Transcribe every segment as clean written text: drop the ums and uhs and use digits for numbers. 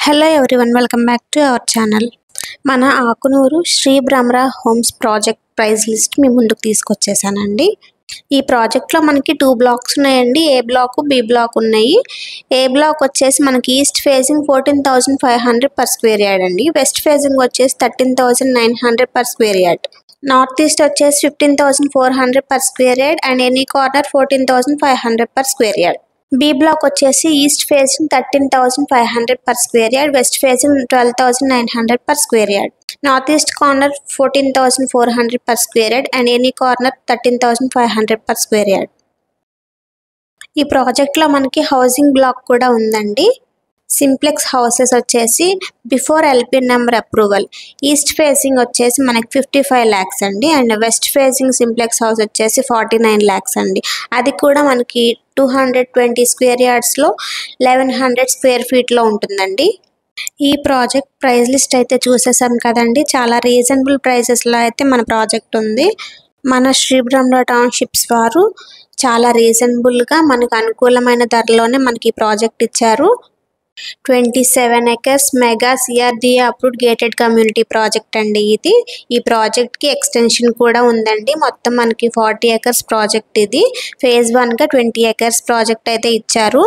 Hello everyone, welcome back to our channel. మన Akunuru Sri Bhramara homes project price list మీ ముందుకు తీసుకొచ్చేసానండి. ఈ ప్రాజెక్ట్లో మనకి 2 బ్లాక్స్ ఉన్నాయండి. ఏ బ్లాక్, బి బ్లాక్ ఉన్నాయి. ఏ బ్లాక్ వచ్చేసి మనకి east facing 14,500 per square yard అండి. వెస్ట్ ఫేజింగ్ వచ్చేసి 13,900 per square yard. North east వచ్చేసి 15,400 per square yard and any corner 14,500 per square yard. B block వచ్చేసి east facing 13,500 per square yard, west facing 12,900 per square yard. North east corner 14,400 per square yard and any corner 13,500 per square yard. ఈ ప్రాజెక్ట్లో మనకి housing black కూడా ఉందండి. Simplex houses వచ్చేసి before LP number approval. East facing వచ్చేసి మనకి 55 lakhs అండి and west facing simplex house వచ్చేసి 49 lakhs అండి. అది కూడా మనకి 220 square yardsలో 1100 square feetలో ఉంటుందండి. ఈ ప్రాజెక్ట్ ప్రైస్ లిస్ట్ అయితే చూసేసాం కదండి. చాలా రీజనబుల్ ప్రైసెస్లో అయితే మన ప్రాజెక్ట్ ఉంది. మన శ్రీ భ్రమర టౌన్షిప్స్ వారు చాలా రీజనబుల్గా మనకు అనుకూలమైన ధరలోనే మనకి ఈ ప్రాజెక్ట్ ఇచ్చారు. 27 acres mega CRDA approved gated community project అండి ఇది. ఈ ప్రాజెక్ట్కి ఎక్స్టెన్షన్ కూడా ఉందండి. మొత్తం మనకి 40 acres ప్రాజెక్ట్ ఇది. phase 1గా 20 acres ప్రాజెక్ట్ అయితే ఇచ్చారు.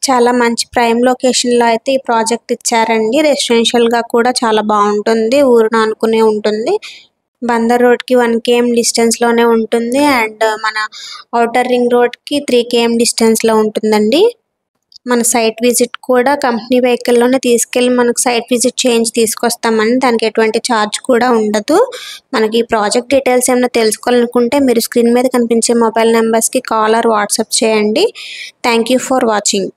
చాలా మంచి ప్రైమ్ లొకేషన్లో అయితే ఈ ప్రాజెక్ట్ ఇచ్చారండి. రెసిడెన్షియల్గా కూడా చాలా బాగుంటుంది. ఊరును అనుకునే ఉంటుంది. బందర్ రోడ్కి 1 km డిస్టెన్స్లోనే ఉంటుంది అండ్ మన ఔటర్ రింగ్ రోడ్కి 3 km డిస్టెన్స్లో ఉంటుందండి. మన సైట్ విజిట్ కూడా కంపెనీ వెహికల్లోనే తీసుకెళ్ళి మనకు సైట్ విజిట్ చేయించి తీసుకొస్తామని, దానికి ఎటువంటి ఛార్జ్ కూడా ఉండదు. మనకి ఈ ప్రాజెక్ట్ డీటెయిల్స్ ఏమైనా తెలుసుకోవాలనుకుంటే మీరు స్క్రీన్ మీద కనిపించే మొబైల్ నెంబర్స్కి కాల్ ఆర్ వాట్సాప్ చేయండి. Thank you for watching.